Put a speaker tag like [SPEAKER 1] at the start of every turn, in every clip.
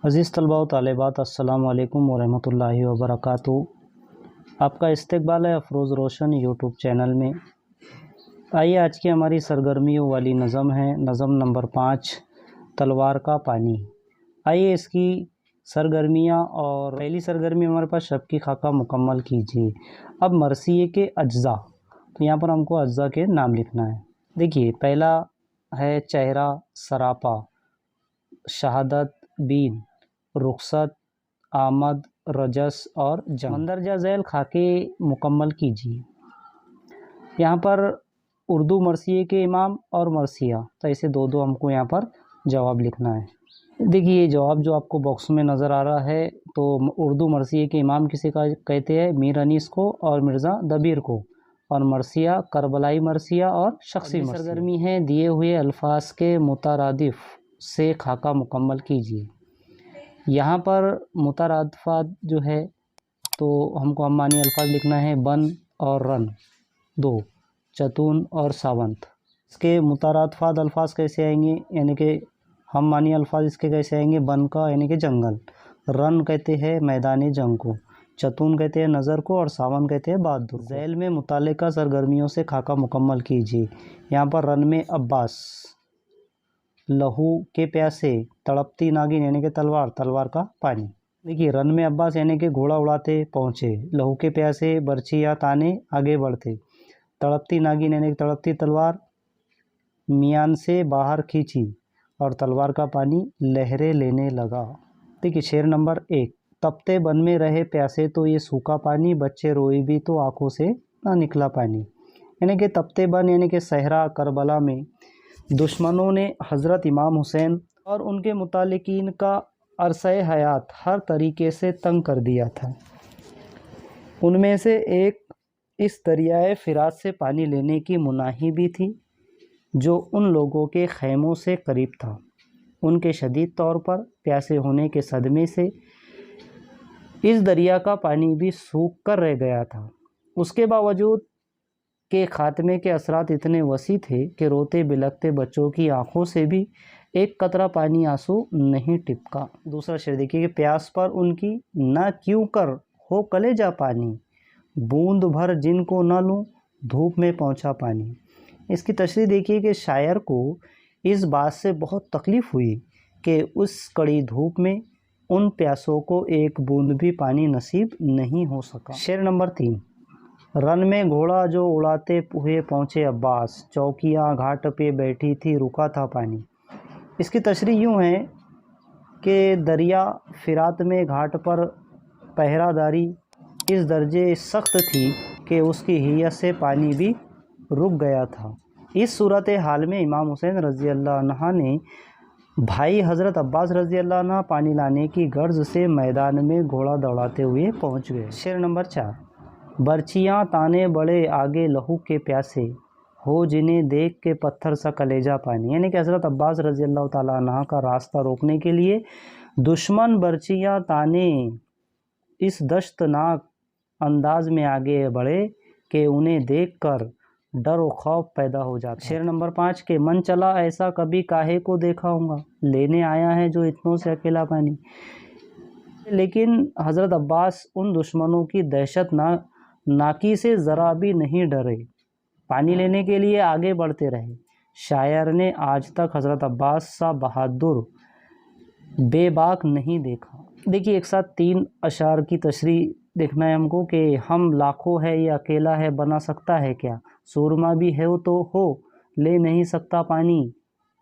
[SPEAKER 1] अज़ीज़ तलबा व तालिबात, अस्सलामु अलैकुम वरहमतुल्लाहि वबरकातुहू। आपका इस्तकबाल है अफरोज़ रोशन यूट्यूब चैनल में। आइए आज की हमारी सरगर्मियों वाली नज़म है, नज़म नंबर 5, तलवार का पानी। आइए इसकी सरगर्मियाँ और पहली सरगर्मी हमारे पास शब की खाका मुकम्मल कीजिए। अब मरसिए के अज्ज़ा, तो यहाँ पर हमको अज्ज़ा के नाम लिखना है। देखिए, पहला है चेहरा, सरापा, शहादत, बीन, रुखसत, आमद, रजस और जंग। मंदरजा झैल खाके मुकम्मल कीजिए। यहाँ पर उर्दू मरसिए के इमाम और मरसिया, तो ऐसे दो दो हमको यहाँ पर जवाब लिखना है। देखिए, ये जवाब जो आपको बॉक्स में नज़र आ रहा है, तो उर्दू मरसिए के इमाम किसे कहते हैं? मीर अनीस को और मिर्ज़ा दबीर को। और मरसिया करबलाई मरसिया और शख्सी सरगर्मी है। दिए हुए अल्फाज के मुतारादिफ से खाका मुकम्मल कीजिए। यहाँ पर मुतारादफात जो है, तो हमको अम्मानी अल्फाज लिखना है। बन और रन दो, चतून और सावंत। इसके मुतारादफात अल्फाज कैसे आएंगे, यानी कि हम मानी अल्फाज इसके कैसे आएंगे? बन का यानी कि जंगल, रन कहते हैं मैदानी जंग को, चतून कहते हैं नज़र को, और सावन कहते हैं बहादुर। झैल में मुतालिका सरगर्मियों से खाका मुकम्मल कीजिए। यहाँ पर रन में अब्बास, लहू के प्यासे, तड़पती नागिन यानी कि तलवार, तलवार का पानी। देखिए, रन में अब्बास यानी कि घोड़ा उड़ाते पहुँचे, लहू के प्यासे बर्छी या ताने आगे बढ़ते, तड़पती नागिन यानी कि तड़पती तलवार मियान से बाहर खींची, और तलवार का पानी लहरें लेने लगा। देखिए, शेर नंबर 1, तपते बन में रहे प्यासे तो ये सूखा पानी, बच्चे रोए भी तो आंखों से ना निकला पानी। यानी कि तपते बन यानी कि सहरा करबला में दुश्मनों ने हज़रत इमाम हुसैन और उनके मुतालिकीन का अरसे हयात हर तरीके से तंग कर दिया था। उनमें से एक इस दरियाए फ़िरात से पानी लेने की मुनाही भी थी, जो उन लोगों के खैमों से करीब था। उनके शदीद तौर पर प्यासे होने के सदमे से इस दरिया का पानी भी सूख कर रह गया था। उसके बावजूद के ख़ात्मे के असरात इतने वसी थे कि रोते बिलखते बच्चों की आंखों से भी एक कतरा पानी आंसू नहीं टिपका। दूसरा शेर देखिए कि प्यास पर उनकी ना क्यों कर हो कलेजा पानी, बूंद भर जिनको न लूँ धूप में पहुँचा पानी। इसकी तशरीह देखिए कि शायर को इस बात से बहुत तकलीफ़ हुई कि उस कड़ी धूप में उन प्यासों को एक बूंद भी पानी नसीब नहीं हो सका। शेर नंबर 3, रन में घोड़ा जो उड़ाते हुए पहुँचे अब्बास, चौकियाँ घाट पे बैठी थी रुका था पानी। इसकी तशरीह यूँ है कि दरिया फ़िरात में घाट पर पहरादारी इस दर्जे सख्त थी कि उसकी हियत से पानी भी रुक गया था। इस सूरत हाल में इमाम हुसैन रज़ी अल्लाह अन्हा ने भाई हज़रत अब्बास रज़ी अल्लाह अन्हा पानी लाने की गर्ज से मैदान में घोड़ा दौड़ाते हुए पहुँच गए। शेर नंबर 4, बर्छियाँ ताने बड़े आगे लहू के प्यासे, हो जिन्हें देख के पत्थर सा कलेजा पानी। यानी कि हज़रत अब्बास रज़ी अल्लाह ताला अन्हा का रास्ता रोकने के लिए दुश्मन बर्छियाँ ताने इस दश्तनाक अंदाज में आगे बढ़े कि उन्हें देखकर डर और खौफ पैदा हो जाता। शेर नंबर 5 के मन चला ऐसा कभी काहे को देखा होगा, लेने आया है जो इतनों से अकेला पानी। लेकिन हज़रत अब्बास उन दुश्मनों की दहशत नाकी से ज़रा भी नहीं डरे, पानी लेने के लिए आगे बढ़ते रहे। शायर ने आज तक हज़रत अब्बास सा बहादुर बेबाक नहीं देखा। देखिए, एक साथ 3 अशार की तशरीह देखना है हमको कि हम लाखों है ये अकेला है बना सकता है क्या, सूरमा भी है तो हो ले नहीं सकता पानी,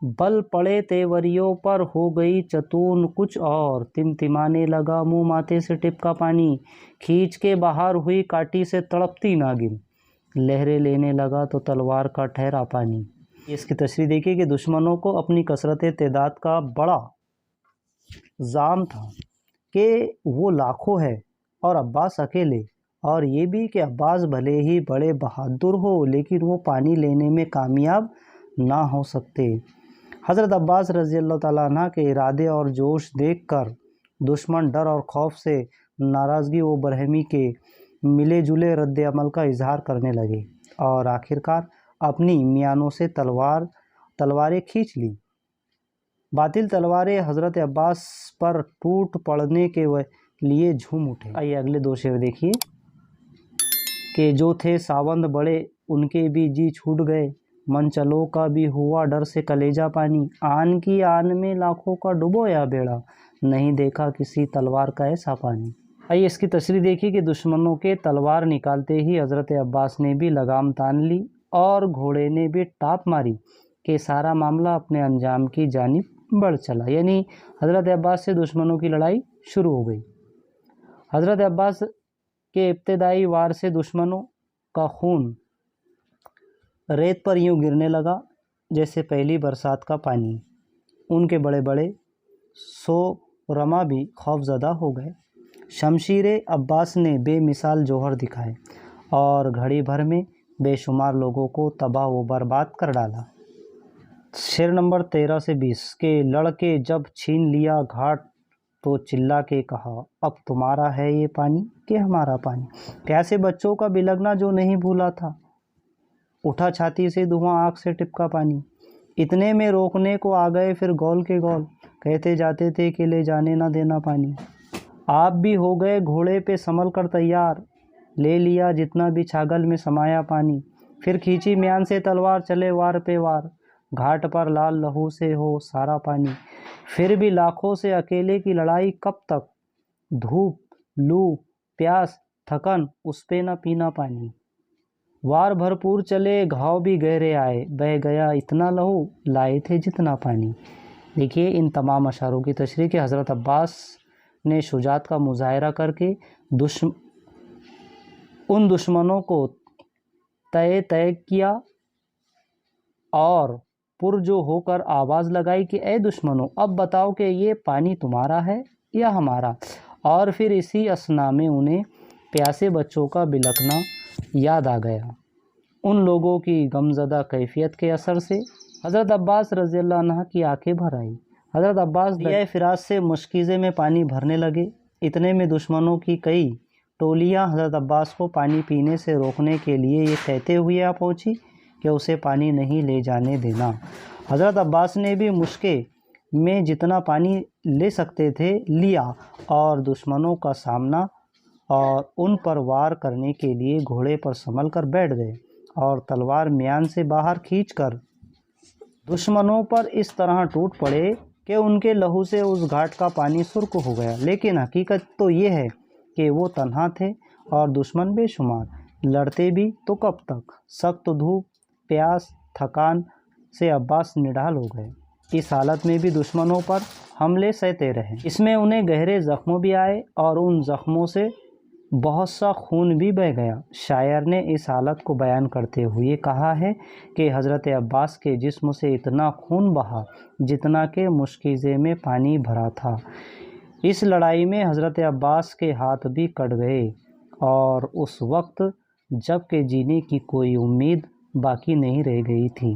[SPEAKER 1] बल पड़े तेवरियों पर हो गई चतून कुछ और, तिमतिमाने लगा मुँह माथे से टिपका पानी, खींच के बाहर हुई काटी से तड़पती नागिन, लहरें लेने लगा तो तलवार का ठहरा पानी। इसकी तशरीह देखिए कि दुश्मनों को अपनी कसरत तादाद का बड़ा जाम था कि वो लाखों है और अब्बास अकेले, और ये भी कि अब्बास भले ही बड़े बहादुर हो लेकिन वो पानी लेने में कामयाब ना हो सकते। हज़रत अब्बास रज़ी अल्लाह ताला अन्हा के इरादे और जोश देखकर दुश्मन डर और खौफ से नाराज़गी व बरहमी के मिले जुले रद्द अमल का इजहार करने लगे, और आखिरकार अपनी मियानों से तलवारें खींच ली। बातिल तलवारें हज़रत अब्बास पर टूट पड़ने के लिए झूम उठे। आइए अगले दो शेर देखिए कि जो थे सावंद बड़े उनके भी जी छूट गए, मनचलों का भी हुआ डर से कलेजा पानी, आन की आन में लाखों का डुबोया बेड़ा, नहीं देखा किसी तलवार का ऐसा पानी। आइए इसकी तशरीह देखिए कि दुश्मनों के तलवार निकालते ही हज़रत अब्बास ने भी लगाम तान ली और घोड़े ने भी टाप मारी कि सारा मामला अपने अंजाम की जानिब बढ़ चला। यानी हज़रत अब्बास से दुश्मनों की लड़ाई शुरू हो गई। हज़रत अब्बास के इब्तदाई वार से दुश्मनों का खून रेत पर यूं गिरने लगा जैसे पहली बरसात का पानी। उनके बड़े बड़े सोरमा भी खौफज़दा हो गए। शमशीर अब्बास ने बेमिसाल जौहर दिखाए और घड़ी भर में बेशुमार लोगों को तबाह व बर्बाद कर डाला। शेर नंबर 13 से 20 के लड़के जब छीन लिया घाट तो चिल्ला के कहा, अब तुम्हारा है ये पानी कि हमारा पानी। प्यासे बच्चों का बिलगना जो नहीं भूला था, उठा छाती से धुआं आँख से टिपका पानी। इतने में रोकने को आ गए फिर गौल के गौल, कहते जाते थे कि ले जाने ना देना पानी। आप भी हो गए घोड़े पे संभल कर तैयार, ले लिया जितना भी छागल में समाया पानी। फिर खींची म्यान से तलवार चले वार पे वार, घाट पर लाल लहू से हो सारा पानी। फिर भी लाखों से अकेले की लड़ाई कब तक, धूप लू प्यास थकन उस पे न पीना पानी। वार भरपूर चले घाव भी गहरे आए, बह गया इतना लहू लाए थे जितना पानी। देखिए इन तमाम अशारों की तशरीह कि हज़रत अब्बास ने शुजात का मुजाहरा करके उन दुश्मनों को तय किया और पुरजो होकर आवाज़ लगाई कि ए दुश्मनों, अब बताओ कि ये पानी तुम्हारा है या हमारा। और फिर इसी असना में उन्हें प्यासे बच्चों का बिलखना याद आ गया। उन लोगों की गमज़दा कैफियत के असर से हज़रत अब्बास रज़ियल्लाहु अन्हु की आंखें भर आई। हज़रत अब्बास दरियाए फ़िरास से मुश्किज़े में पानी भरने लगे। इतने में दुश्मनों की कई टोलियां हज़रत अब्बास को पानी पीने से रोकने के लिए ये कहते हुए आ पहुंची कि उसे पानी नहीं ले जाने देना। हज़रत अब्बास ने भी मुश्के में जितना पानी ले सकते थे लिया और दुश्मनों का सामना और उन पर वार करने के लिए घोड़े पर संभल कर बैठ गए और तलवार म्यान से बाहर खींचकर दुश्मनों पर इस तरह टूट पड़े कि उनके लहू से उस घाट का पानी सुर्ख हो गया। लेकिन हकीकत तो ये है कि वो तन्हा थे और दुश्मन बेशुमार। लड़ते भी तो कब तक, सख्त धूप प्यास थकान से अब्बास निढाल हो गए। इस हालत में भी दुश्मनों पर हमले सहते रहे। इसमें उन्हें गहरे ज़ख्मों भी आए और उन ज़ख्मों से बहुत सा खून भी बह गया। शायर ने इस हालत को बयान करते हुए कहा है कि हज़रत अब्बास के जिस्म से इतना खून बहा जितना कि मुश्किज़े में पानी भरा था। इस लड़ाई में हज़रत अब्बास के हाथ भी कट गए और उस वक्त जब कि जीने की कोई उम्मीद बाकी नहीं रह गई थी।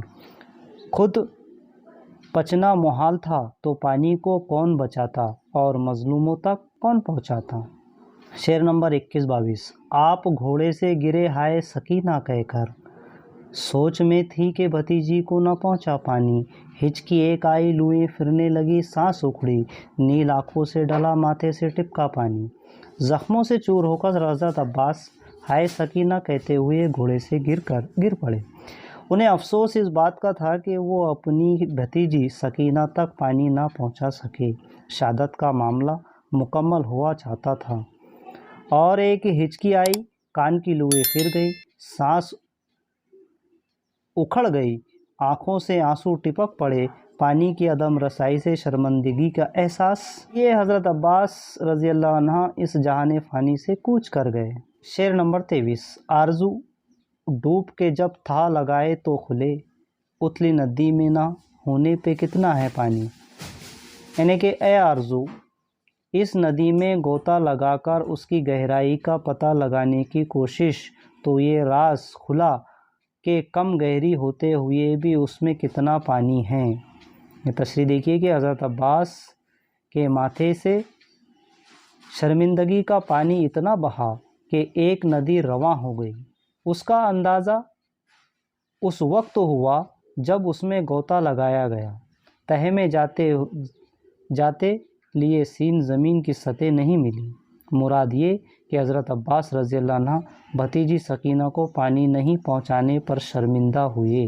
[SPEAKER 1] खुद पचना मुहाल था तो पानी को कौन बचाता और मज़लूमों तक कौन पहुंचाता। शेर नंबर 21-22 आप घोड़े से गिरे हाय सकीना कहकर, सोच में थी कि भतीजी को न पहुंचा पानी। हिचकी एक आई लुएं फिरने लगी सांस उखड़ी, नील आँखों से डला माथे से टिपका पानी। ज़ख्मों से चूर होकर हज़रत अब्बास हाय सकीना कहते हुए घोड़े से गिर पड़े। उन्हें अफसोस इस बात का था कि वो अपनी भतीजी सकीना तक पानी ना पहुंचा सके। शहादत का मामला मुकम्मल हुआ चाहता था और एक हिचकी आई, कान की लुएं फिर गई, सांस उखड़ गई, आँखों से आंसू टिपक पड़े। पानी की अदम रसाई से शर्मिंदगी का एहसास ये हज़रत अब्बास रज़ियल्लाहु अन्हु इस जहान फ़ानी से कूच कर गए। शेर नंबर 23 आरज़ू डूब के जब था लगाए तो खुले, उथली नदी में ना होने पे कितना है पानी। यानी कि ए आरज़ू, इस नदी में गोता लगाकर उसकी गहराई का पता लगाने की कोशिश तो ये राज खुला कि कम गहरी होते हुए भी उसमें कितना पानी है। ये तशरीह देखिए कि हज़रत अब्बास के माथे से शर्मिंदगी का पानी इतना बहा कि एक नदी रवां हो गई। उसका अंदाज़ा उस वक्त हुआ जब उसमें गोता लगाया गया। تہہ میں جاتے لیے سین زمین کی سطح نہیں ملی۔ مراد یہ کہ حضرت عباس رضی اللہ عنہ بھتیجی سکینہ کو پانی نہیں پہنچانے پر شرمندہ ہوئے۔